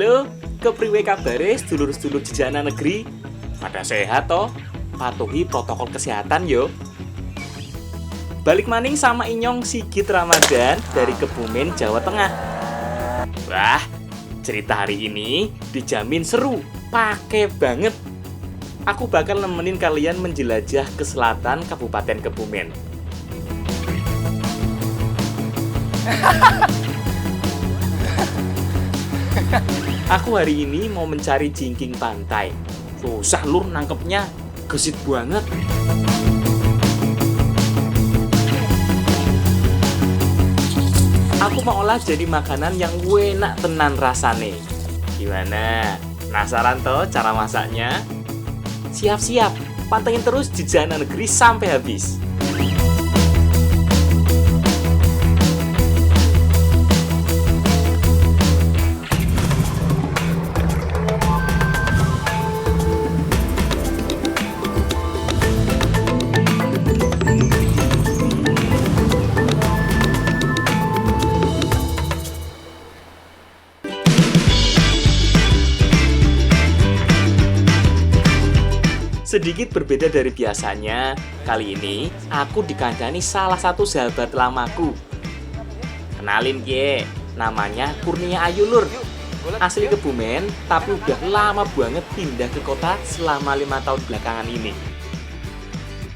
Halo, kepriwe kabare sedulur-sedulur jejana negeri? Pada sehat toh? Patuhi protokol kesehatan yo. Balik maning sama Inyong Sigit Ramadan dari Kebumen, Jawa Tengah. Wah, cerita hari ini dijamin seru, pakai banget. Aku bakal nemenin kalian menjelajah ke selatan Kabupaten Kebumen. Aku hari ini mau mencari jingking pantai. Susah lur nangkepnya, gesit banget. Aku mau olah jadi makanan yang enak tenan rasane. Gimana? Penasaran toh cara masaknya? Siap-siap, pantengin terus Jejana Negeri sampai habis. Sedikit berbeda dari biasanya, kali ini aku dikandani salah satu sahabat lamaku. Kenalin ye, namanya Kurnia Ayu Lur. Asli Kebumen, tapi udah lama banget pindah ke kota selama 5 tahun belakangan ini.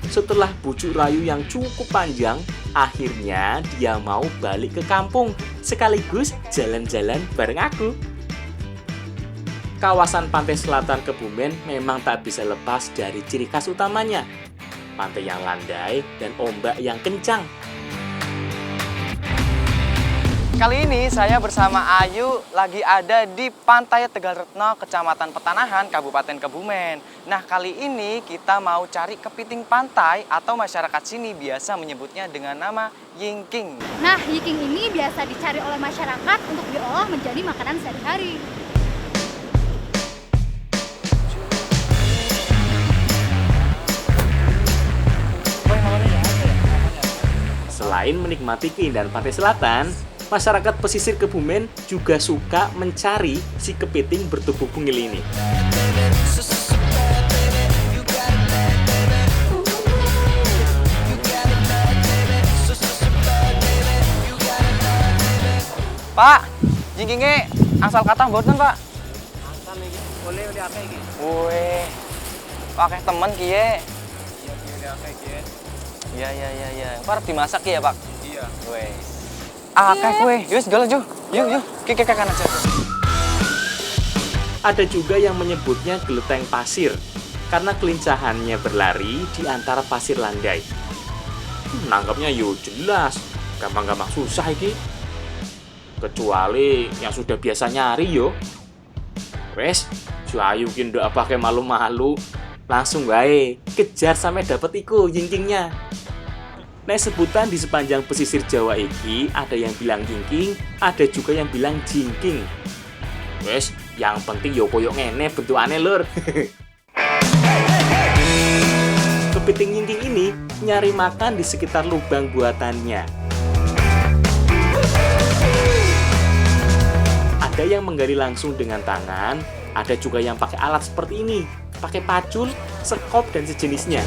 Setelah bujuk rayu yang cukup panjang, akhirnya dia mau balik ke kampung, sekaligus jalan-jalan bareng aku. Kawasan pantai selatan Kebumen memang tak bisa lepas dari ciri khas utamanya, pantai yang landai dan ombak yang kencang. Kali ini saya bersama Ayu lagi ada di Pantai Tegalretno, Kecamatan Petanahan, Kabupaten Kebumen. Nah, kali ini kita mau cari kepiting pantai atau masyarakat sini biasa menyebutnya dengan nama yingking. Nah, yingking ini biasa dicari oleh masyarakat untuk diolah menjadi makanan sehari-hari. Selain menikmati keindahan pantai selatan, masyarakat pesisir Kebumen juga suka mencari si kepiting bertubuh mungil ini. Pak, jingkingnya asal kata mboten, Pak? Asal iki boleh udah akeh iki. Wih, pakai temen kiye. Iya, udah akeh iki. Iya. Parep dimasak ya, Pak? Iya. Wih. Akeh kue. Yus, galah Ju. Yuk. Kike kanan aja. Ada juga yang menyebutnya geleteng pasir, karena kelincahannya berlari di antara pasir landai. Nangkapnya yo jelas, gampang-gampang susah iki. Kecuali yang sudah biasa nyari yo. Wes, si Ayu ki ndak pakai malu-malu, langsung wae kejar sampai dapet iku yingkingnya. Nah, sebutan di sepanjang pesisir Jawa iki ada yang bilang yingking, ada juga yang bilang jingking. Wes, yang penting yo koyo ngene bentukane lur. Kepiting yingking ini nyari makan di sekitar lubang buatannya. Ada yang menggali langsung dengan tangan, ada juga yang pakai alat seperti ini, pakai pacul, sekop, dan sejenisnya.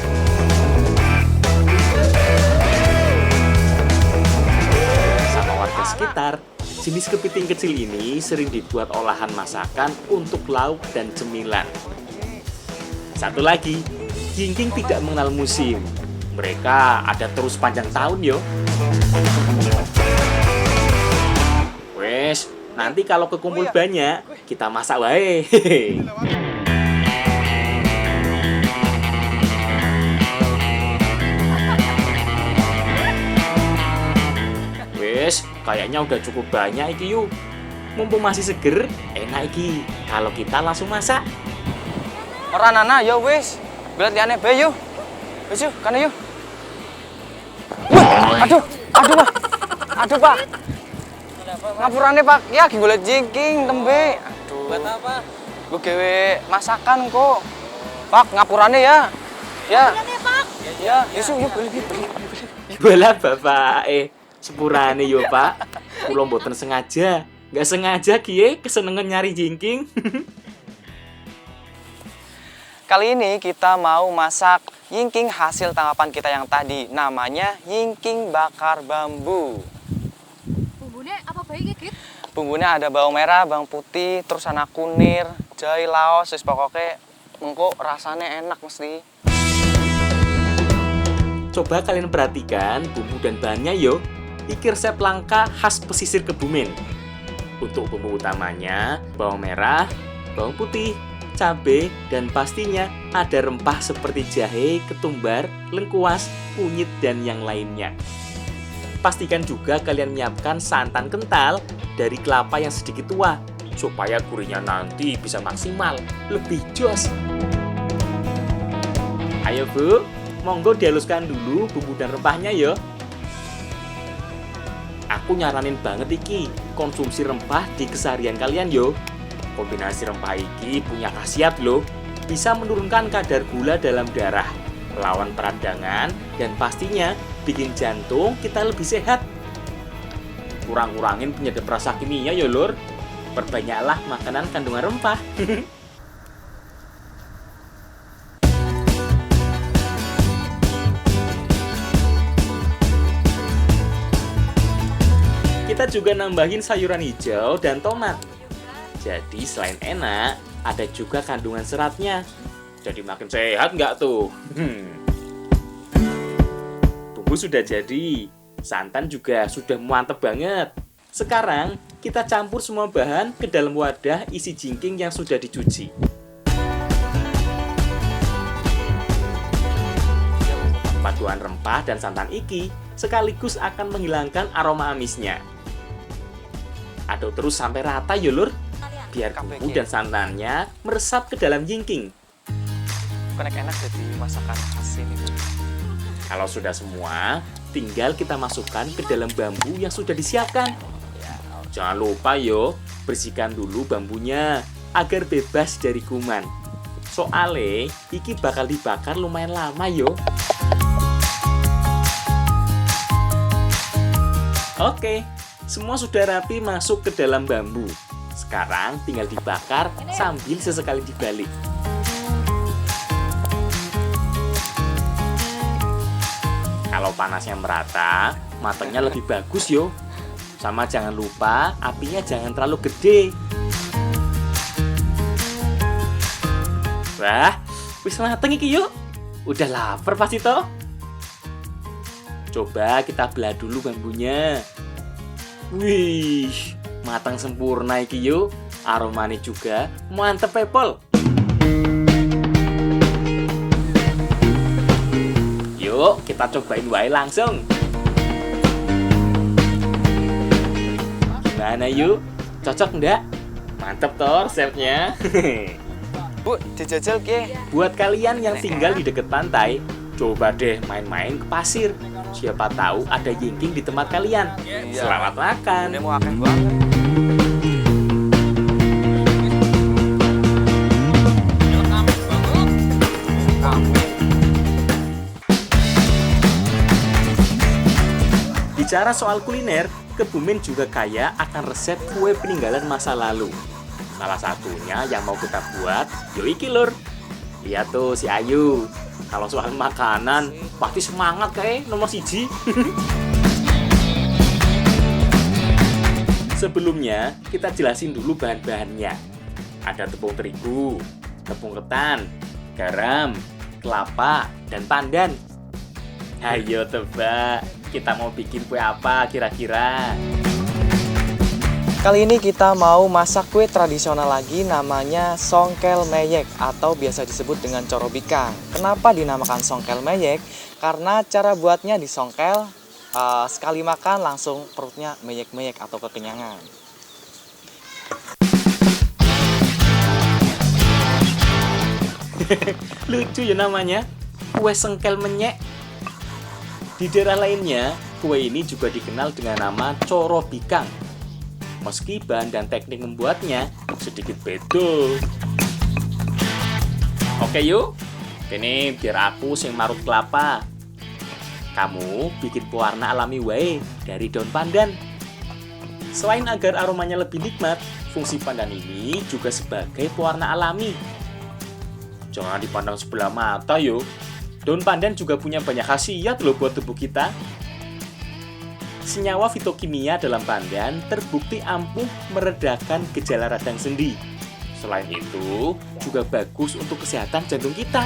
Sama warga sekitar, jenis kepiting kecil ini sering dibuat olahan masakan untuk lauk dan cemilan. Satu lagi, yingking tidak mengenal musim. Mereka ada terus panjang tahun yo. Wes, nanti kalau kekumpul banyak, kita masak wae. Wes, kayaknya udah cukup banyak iki yuk. Mumpung masih seger, enak iki kalau kita langsung masak. Ora nana, yo wis. Belet liane bae yo. Wis yuk, kana yo. Aduh, Pak. Ngapurane, Pak. Ya, lagi golek jingking, tembe. Aduh. Buat apa? Gue gawe masakan kok. Pak, ngapurane ya. Ya. Ya, yuk beli. Bola bapak sepurane yo Pak. Kula mboten sengaja Nggak sengaja kie kesenengan nyari jingking. Kali ini kita mau masak yingking hasil tangkapan kita yang tadi. Namanya yingking bakar bambu. Bumbunya apa baiknya, Kit? Bumbunya ada bawang merah, bawang putih, terus ana kunir, jahe, laos, wis pokoknya mengko rasanya enak mesti. Coba kalian perhatikan bumbu dan bahannya yo. Iki resep langka khas pesisir Kebumen. Untuk bumbu utamanya, bawang merah, bawang putih, cabai, dan pastinya ada rempah seperti jahe, ketumbar, lengkuas, kunyit, dan yang lainnya. Pastikan juga kalian menyiapkan santan kental dari kelapa yang sedikit tua, supaya gurihnya nanti bisa maksimal, lebih jos. Ayo Bu, monggo dihaluskan dulu bumbu dan rempahnya ya. Aku nyaranin banget iki, konsumsi rempah di keseharian kalian yo. Kombinasi rempah iki punya khasiat loh, bisa menurunkan kadar gula dalam darah, melawan peradangan, dan pastinya bikin jantung kita lebih sehat. Kurang-kurangin penyedap rasa kimia ya lur. Perbanyaklah makanan kandungan rempah. Kita juga nambahin sayuran hijau dan tomat. Jadi selain enak, ada juga kandungan seratnya. Jadi makin sehat nggak tuh? Bumbu sudah jadi, santan juga sudah mantep banget. Sekarang kita campur semua bahan ke dalam wadah isi jingking yang sudah dicuci. Paduan rempah dan santan iki sekaligus akan menghilangkan aroma amisnya. Aduk terus sampai rata ya lur, biar bumbu dan santannya meresap ke dalam jingking. Enak jadi masakan khas ini. Kalau sudah semua, tinggal kita masukkan ke dalam bambu yang sudah disiapkan. Jangan lupa yo, bersihkan dulu bambunya agar bebas dari kuman. Soale, iki bakal dibakar lumayan lama yo. Oke, semua sudah rapi masuk ke dalam bambu. Sekarang tinggal dibakar sambil sesekali dibalik. Kalau panasnya merata, matangnya lebih bagus yo. Sama jangan lupa apinya jangan terlalu gede. Wah, wis mateng iki yuk. Udah lapar pasti toh. Coba kita belah dulu bambunya. Wih, matang sempurna iki yuk. Aromanya juga mantep pepol. Yuk, kita cobain wae langsung. Gimana yuk? Cocok enggak? Mantep toh resepnya. Bu, dijajal ke. Buat kalian yang tinggal di dekat pantai, coba deh main-main ke pasir. Siapa tahu ada jingking di tempat kalian. Selamat makan. Ini mau akeh banget. Bicara soal kuliner, Kebumen juga kaya akan resep kue peninggalan masa lalu. Salah satunya yang mau kita buat, yo iki lur. Lihat tuh si Ayu. Kalau soal makanan, pasti semangat kayak nomor siji. Sebelumnya, kita jelasin dulu bahan-bahannya. Ada tepung terigu, tepung ketan, garam, kelapa, dan pandan. Ayo tebak, kita mau bikin kue apa kira-kira? Kali ini kita mau masak kue tradisional lagi, namanya songkel meyek atau biasa disebut dengan corobika. Kenapa dinamakan songkel meyek? Karena cara buatnya disongkel, sekali makan langsung perutnya meyek-meyek atau kekenyangan. Lucu ya namanya, kue sengkel menyek. Di daerah lainnya, kue ini juga dikenal dengan nama corobikang. Meski bahan dan teknik membuatnya sedikit beda. Oke yuk, ini biar aku sing marut kelapa. Kamu bikin pewarna alami wae dari daun pandan. Selain agar aromanya lebih nikmat, fungsi pandan ini juga sebagai pewarna alami. Jangan dipandang sebelah mata yo. Daun pandan juga punya banyak khasiat loh buat tubuh kita. Senyawa fitokimia dalam pandan terbukti ampuh meredakan gejala radang sendi. Selain itu, juga bagus untuk kesehatan jantung kita.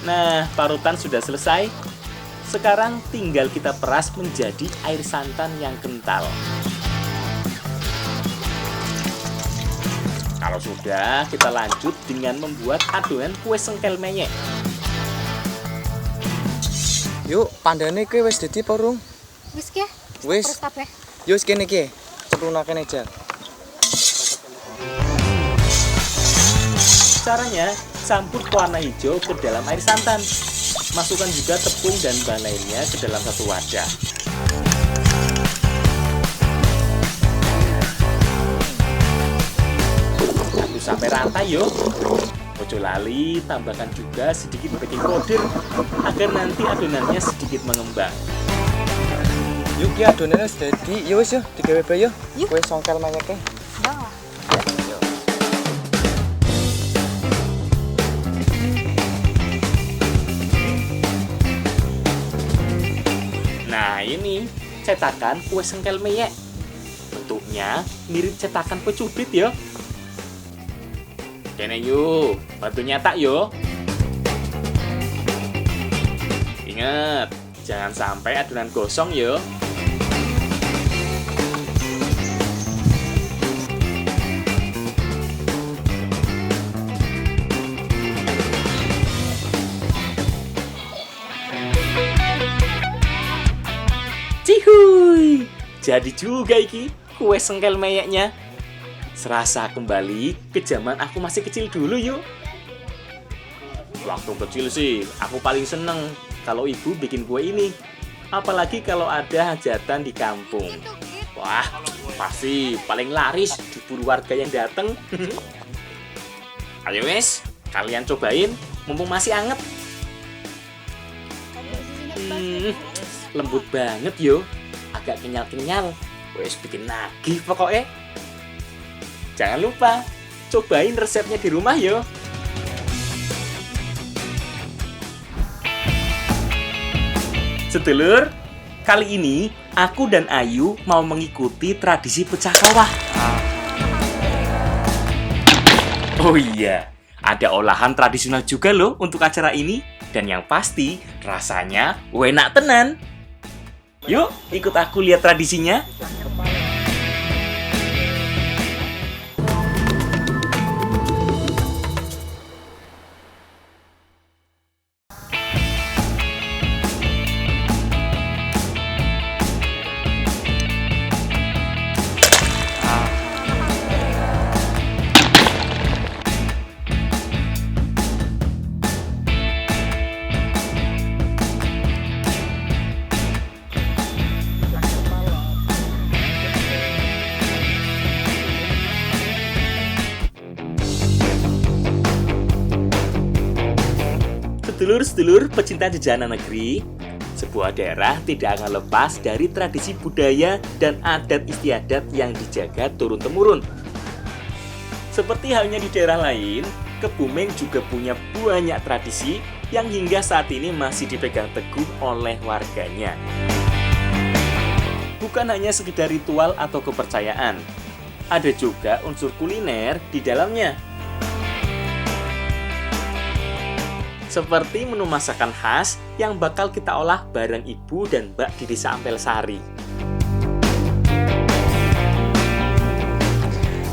Nah, parutan sudah selesai. Sekarang tinggal kita peras menjadi air santan yang kental. Kalau sudah, kita lanjut dengan membuat adonan kue sengkel meyek. Yuk, pandane kuwi wis dadi apa rung? Wis ya? Wis. Terus kabeh. Yo wis kene iki. Ceplunaken aja. Caranya, campur pewarna hijau ke dalam air santan. Masukkan juga tepung dan bahan lainnya ke dalam satu wadah. Aduk sampai rata yuk. Ojo lali, tambahkan juga sedikit baking powder agar nanti adonannya sedikit mengembang. Yuk ki adonane wis dadi. Yo wis yo, digawe bae yo. Yuk. Kue songkel meyeke. Udah lah. Nah ini cetakan kue sengkel meyek. Bentuknya mirip cetakan kue cubit ya. Kene yuk, bantu nyetak yuk. Ingat, jangan sampai adonan gosong yuk. Cihuy, jadi juga iki kue sengkel meyeknya. Serasa kembali ke zaman aku masih kecil dulu yuk. Waktu kecil sih, aku paling seneng kalau ibu bikin kue ini. Apalagi kalau ada hajatan di kampung. Wah, pasti paling laris diburu warga yang dateng. Ayo wes, kalian cobain, mumpung masih anget. Lembut banget yo, agak kenyal-kenyal. Wes bikin nagih pokoknya. Jangan lupa, cobain resepnya di rumah yo. Sedulur, kali ini aku dan Ayu mau mengikuti tradisi pecah kawah. Oh iya, ada olahan tradisional juga loh untuk acara ini. Dan yang pasti, rasanya enak tenan. Yuk, ikut aku lihat tradisinya. Sedulur-sedulur pecinta jajanan negeri, sebuah daerah tidak akan lepas dari tradisi budaya dan adat istiadat yang dijaga turun-temurun. Seperti halnya di daerah lain, Kebumen juga punya banyak tradisi yang hingga saat ini masih dipegang teguh oleh warganya. Bukan hanya sekedar ritual atau kepercayaan, ada juga unsur kuliner di dalamnya. Seperti menu masakan khas yang bakal kita olah bareng Ibu dan Mbak di Desa Ampel Sari.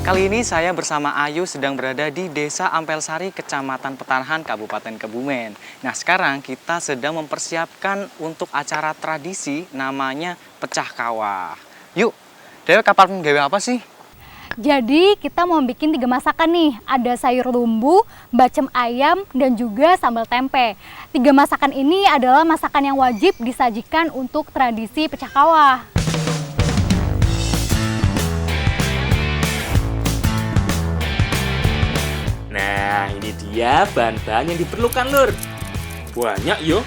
Kali ini saya bersama Ayu sedang berada di Desa Ampel Sari, Kecamatan Petanahan, Kabupaten Kebumen. Nah, sekarang kita sedang mempersiapkan untuk acara tradisi namanya pecah kawah. Yuk, Dewa kapal penggawe apa sih? Jadi kita mau bikin 3 masakan nih. Ada sayur lumbu, bacem ayam, dan juga sambal tempe. 3 masakan ini adalah masakan yang wajib disajikan untuk tradisi pecah kawah. Nah, ini dia bahan-bahan yang diperlukan, Lur. Banyak, yo.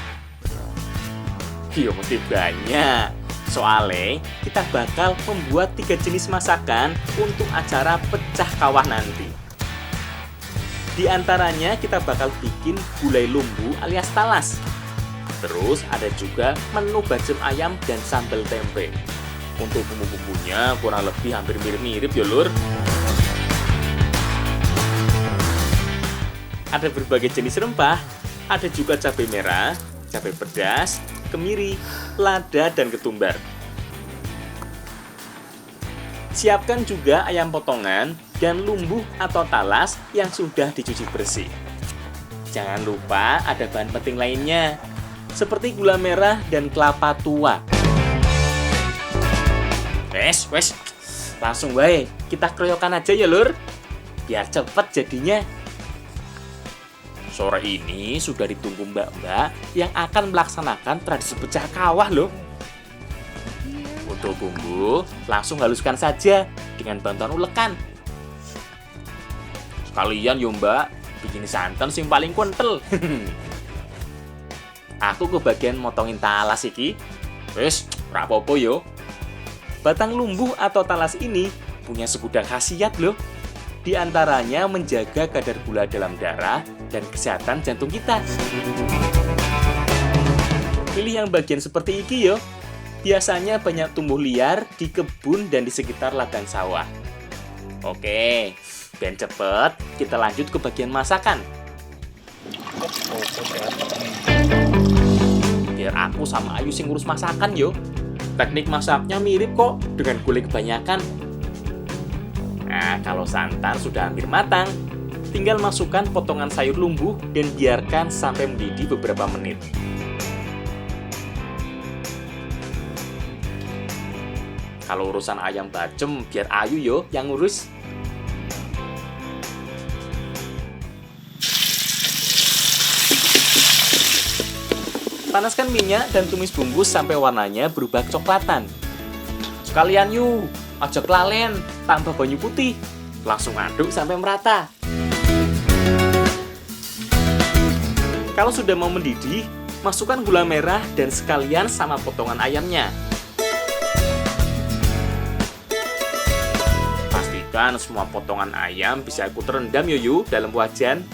Yo mesti banyak. Soalnya kita bakal membuat 3 jenis masakan untuk acara pecah kawah nanti. Di antaranya kita bakal bikin gulai lumbu alias talas. Terus ada juga menu bacem ayam dan sambal tempe. Untuk bumbu-bumbunya kurang lebih hampir mirip-mirip ya lur. Ada berbagai jenis rempah, ada juga cabai merah, cabai pedas, kemiri, lada, dan ketumbar. Siapkan juga ayam potongan dan lumbuh atau talas yang sudah dicuci bersih. Jangan lupa ada bahan penting lainnya, seperti gula merah dan kelapa tua. Wes, langsung baik, kita keroyokan aja ya lur, biar cepet jadinya. Sore ini sudah ditunggu mbak-mbak yang akan melaksanakan tradisi pecah kawah loh. Untuk bumbu, langsung haluskan saja dengan bantuan ulekan. Sekalian yo mbak, bikin santan sing paling kental. Aku kebagian motongin talas iki. Wes, ora apa-apa yo. Batang lumbuh atau talas ini punya segudang khasiat loh. Di antaranya menjaga kadar gula dalam darah dan kesehatan jantung kita. Pilih yang bagian seperti iki yo. Biasanya banyak tumbuh liar di kebun dan di sekitar ladang sawah. Oke, biar cepet, kita lanjut ke bagian masakan. Biar aku sama Ayu sing ngurus masakan yo. Teknik masaknya mirip kok dengan gulai kebanyakan. Nah, kalau santan sudah hampir matang, tinggal masukkan potongan sayur lumbuh dan biarkan sampai mendidih beberapa menit. Kalau urusan ayam bacem, biar Ayu yo yang ngurus. Panaskan minyak dan tumis bumbu sampai warnanya berubah kecoklatan. Sekalian yuk, ajak lalen, tambah banyu putih. Langsung aduk sampai merata. Kalau sudah mau mendidih, masukkan gula merah dan sekalian sama potongan ayamnya. Pastikan semua potongan ayam bisa aku terendam yuk dalam wajan.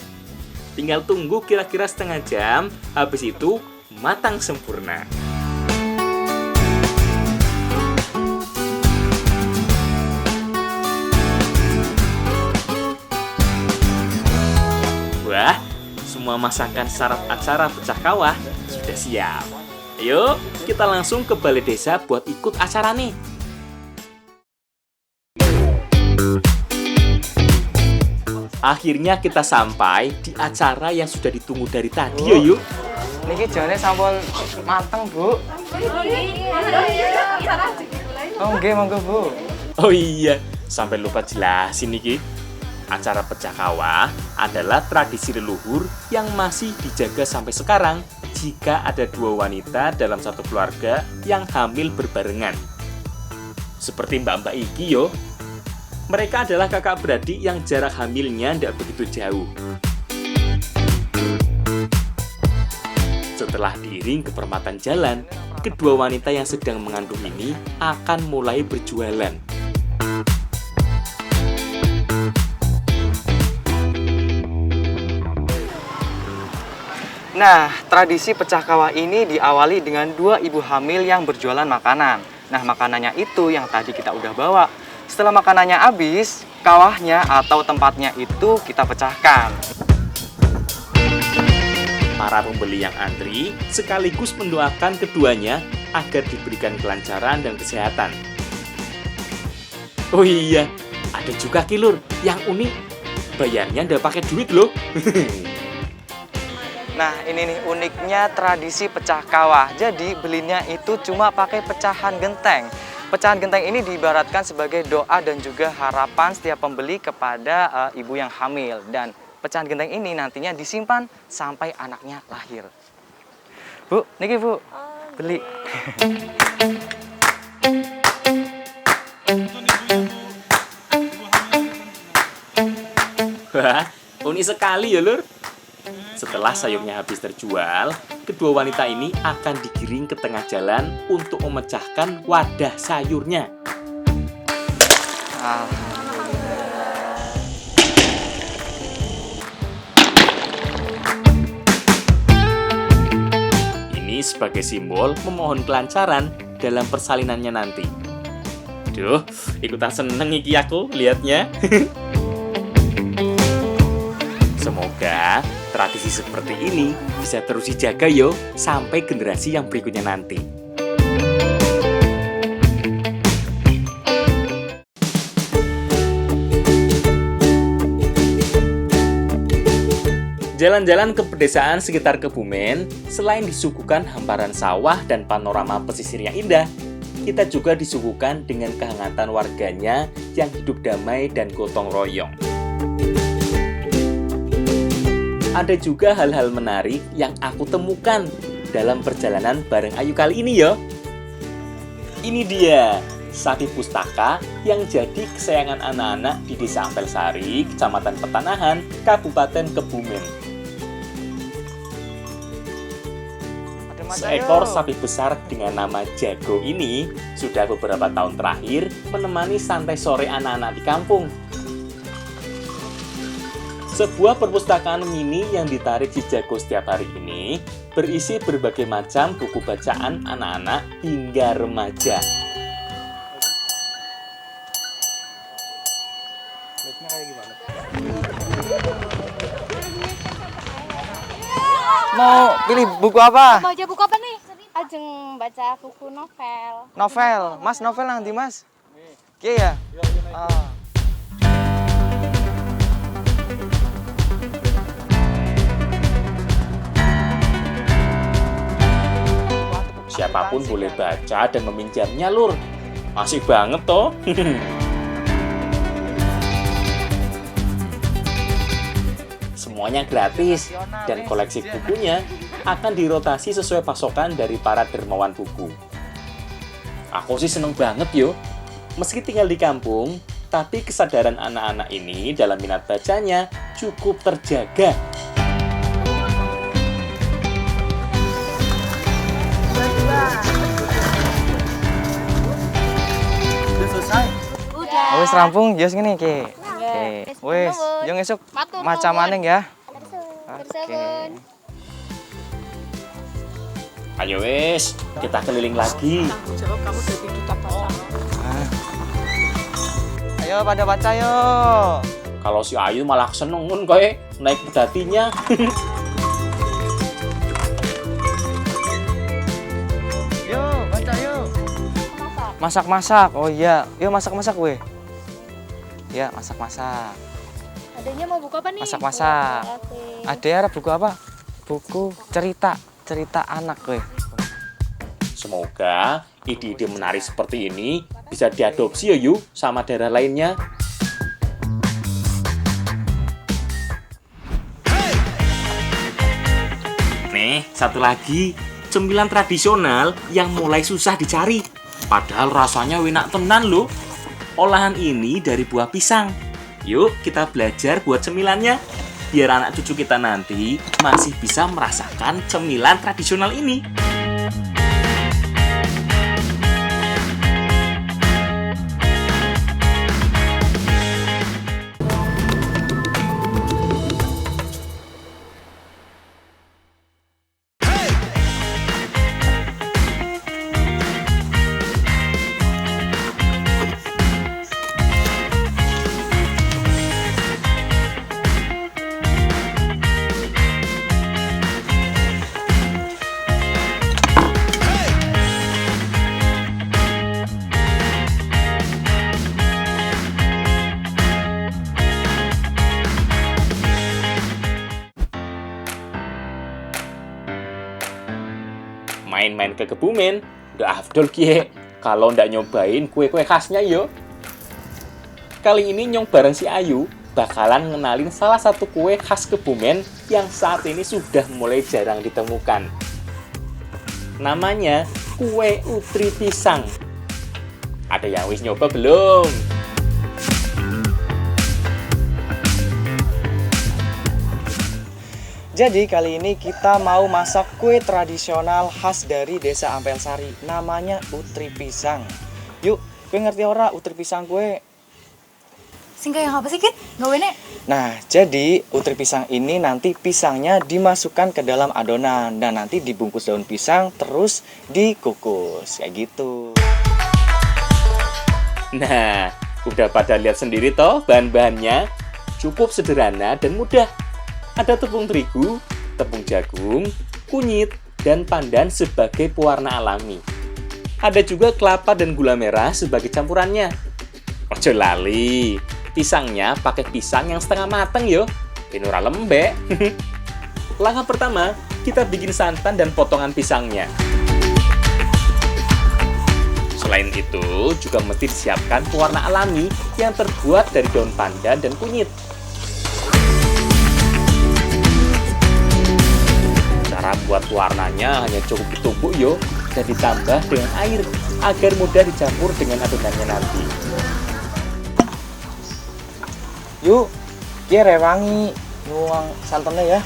Tinggal tunggu kira-kira setengah jam, habis itu matang sempurna. Wah, semua masakan syarat acara pecah kawah sudah siap. Ayo, kita langsung ke balai desa buat ikut acara nih. Akhirnya kita sampai di acara yang sudah ditunggu dari tadi yuk. Niki jane sampun mateng, Bu. Oh, nggih, monggo, Bu. Oh iya, sampai lupa jelasin niki. Acara pecah kawah adalah tradisi leluhur yang masih dijaga sampai sekarang jika ada 2 wanita dalam satu keluarga yang hamil berbarengan. Seperti mbak-mbak iki yo. Mereka adalah kakak beradik yang jarak hamilnya tidak begitu jauh. Setelah diiring ke perempatan jalan, kedua wanita yang sedang mengandung ini akan mulai berjualan. Nah, tradisi pecah kawah ini diawali dengan 2 ibu hamil yang berjualan makanan. Nah, makanannya itu yang tadi kita udah bawa. Setelah makanannya habis, kawahnya atau tempatnya itu kita pecahkan. Para pembeli yang antri sekaligus mendoakan keduanya agar diberikan kelancaran dan kesehatan. Oh iya, ada juga kilur yang unik. Bayarnya nggak pakai duit loh. Nah, ini nih uniknya tradisi pecah kawah. Jadi belinya itu cuma pakai pecahan genteng. Pecahan genteng ini diibaratkan sebagai doa dan juga harapan setiap pembeli kepada ibu yang hamil. Dan pecahan genteng ini nantinya disimpan sampai anaknya lahir. Bu, niki Bu, beli. Wah, unik sekali ya lur. Setelah sayurnya habis terjual, kedua wanita ini akan digiring ke tengah jalan untuk memecahkan wadah sayurnya. Ini sebagai simbol memohon kelancaran dalam persalinannya nanti. Duh, ikutan seneng iki aku liatnya. Semoga tradisi seperti ini bisa terus dijaga yo sampai generasi yang berikutnya nanti. Jalan-jalan ke pedesaan sekitar Kebumen, selain disuguhkan hamparan sawah dan panorama pesisir yang indah, kita juga disuguhkan dengan kehangatan warganya yang hidup damai dan gotong royong. Ada juga hal-hal menarik yang aku temukan dalam perjalanan bareng Ayu kali ini yo. Ini dia, sapi pustaka yang jadi kesayangan anak-anak di Desa Ampelsari, Kecamatan Petanahan, Kabupaten Kebumen. Seekor sapi besar dengan nama Jago ini sudah beberapa tahun terakhir menemani santai sore anak-anak di kampung. Sebuah perpustakaan mini yang ditarik si Jago setiap hari ini berisi berbagai macam buku bacaan anak-anak hingga remaja. Mau pilih buku apa? Mau aja buku apa nih? Ajeng baca buku novel. Novel. Mas, novel nanti Mas. Oke ya? Siapapun boleh baca dan meminjamnya, Lur. Masih banget toh. Semuanya gratis dan koleksi bukunya akan dirotasi sesuai pasokan dari para dermawan buku. Aku sih seneng banget yo. Meski tinggal di kampung, tapi kesadaran anak-anak ini dalam minat bacanya cukup terjaga. Oh, wis rampung, ya ngene iki. Oke. Wis, yo esuk maca maning ya. Oke. Ayo wis, kita keliling lagi. Ayo pada baca yo. Kalau si Ayu malah senengun kowe naik pedatinya. Yo, baca yo. Masak-masak. Oh iya, yo masak-masak weh. Ya, masak-masak. Adanya mau buku apa nih? Masak-masak. Ada ya buku apa? Buku cerita anak weh. Semoga ide-ide menarik seperti ini bisa diadopsi ya yuk sama daerah lainnya. Nih, satu lagi, cemilan tradisional yang mulai susah dicari. Padahal rasanya enak tenan loh. Olahan ini dari buah pisang. Yuk kita belajar buat cemilannya. Biar anak cucu kita nanti masih bisa merasakan cemilan tradisional ini. Main-main ke Kebumen, udah afdol kie. Kalau ndak nyobain kue-kue khasnya yo. Kali ini Nyong bareng si Ayu bakalan ngenalin salah satu kue khas Kebumen yang saat ini sudah mulai jarang ditemukan. Namanya kue utri pisang. Ada yang wis nyoba belum? Jadi kali ini kita mau masak kue tradisional khas dari Desa Ampelsari. Namanya utri pisang. Yuk, kue ngerti ora utri pisang kue? Sing kayak apa sih, Kit? Gak wene. Nah, jadi utri pisang ini nanti pisangnya dimasukkan ke dalam adonan dan nanti dibungkus daun pisang terus dikukus kayak gitu. Nah, udah pada lihat sendiri toh bahan-bahannya? Cukup sederhana dan mudah. Ada tepung terigu, tepung jagung, kunyit, dan pandan sebagai pewarna alami. Ada juga kelapa dan gula merah sebagai campurannya. Ojo lali, pisangnya pakai pisang yang setengah mateng yo, pinura lembek. Langkah pertama, kita bikin santan dan potongan pisangnya. Selain itu, juga mesti disiapkan pewarna alami yang terbuat dari daun pandan dan kunyit. Cara buat warnanya hanya cukup ditumbuk yo dan ditambah dengan air agar mudah dicampur dengan adonannya nanti. Yuk, kia rewangi nuang santannya ya.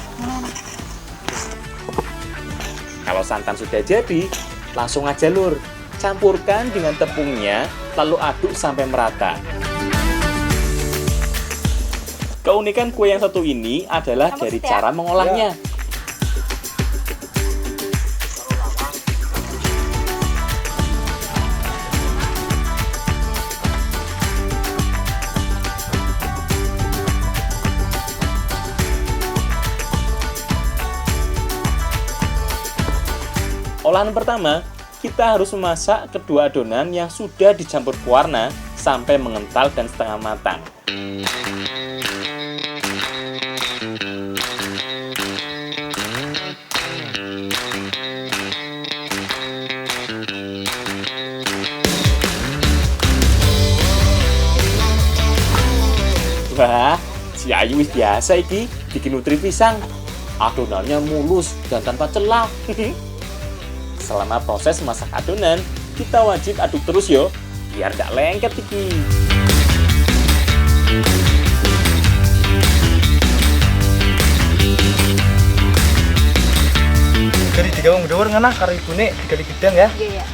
Kalau santan sudah jadi, langsung aja lur. Campurkan dengan tepungnya, lalu aduk sampai merata. Keunikan kue yang satu ini adalah dari cara mengolahnya. Olahan pertama, kita harus memasak kedua adonan yang sudah dicampur pewarna sampai mengental dan setengah matang. Wah, si Ayu wis biasa iki bikin utri pisang. Adonannya mulus dan tanpa celah. Selama proses masak adonan, kita wajib aduk terus yo, biar gak lengket iki. Dari tiga wong dhuwur ngana karo ibune digali gedang ya. Iya.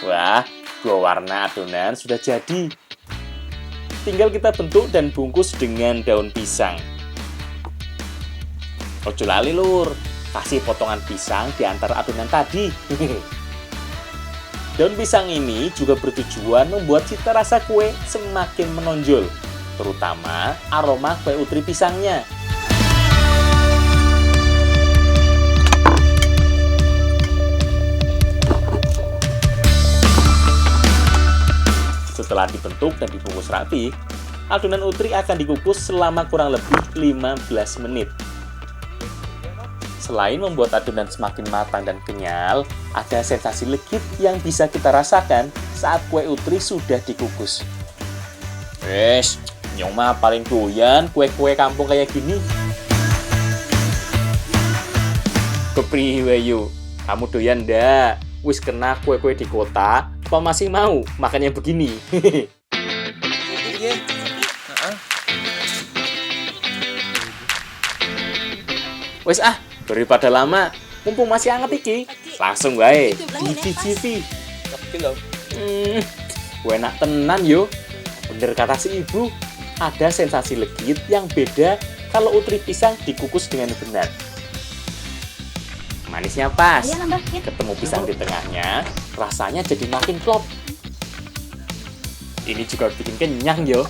Wah, dua warna adonan sudah jadi. Tinggal kita bentuk dan bungkus dengan daun pisang. Ojo lali lur, kasih potongan pisang di antara adonan tadi. Daun pisang ini juga bertujuan membuat cita rasa kue semakin menonjol, terutama aroma kue utri pisangnya. Setelah dibentuk dan dibungkus rapi, adonan utri akan dikukus selama kurang lebih 15 menit. Selain membuat adonan semakin matang dan kenyal, ada sensasi legit yang bisa kita rasakan saat kue utri sudah dikukus. Wes, nyong mah paling doyan kue-kue kampung kayak gini. Kepriwe yuk, kamu doyan ndak? Wis kena kue-kue di kota, apa masih mau makannya begini? Wes daripada lama, mumpung masih hangat iki, langsung wae cicipi. Enak tenan yo. Bener kata si ibu, ada sensasi legit yang beda kalau utri pisang dikukus dengan benar. Manisnya pas, ketemu pisang di tengahnya, rasanya jadi makin klop. Ini juga bikin kenyang yo.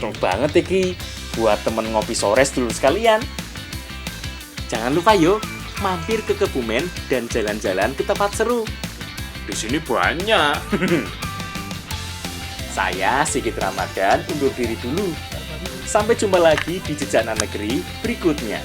Cocok banget iki buat temen ngopi sore dulu sekalian. Jangan lupa yo, mampir ke Kebumen dan jalan-jalan ke tempat seru. Di sini banyak. Saya Sigit Ramadan undur diri dulu. Sampai jumpa lagi di Jejak Negeri berikutnya.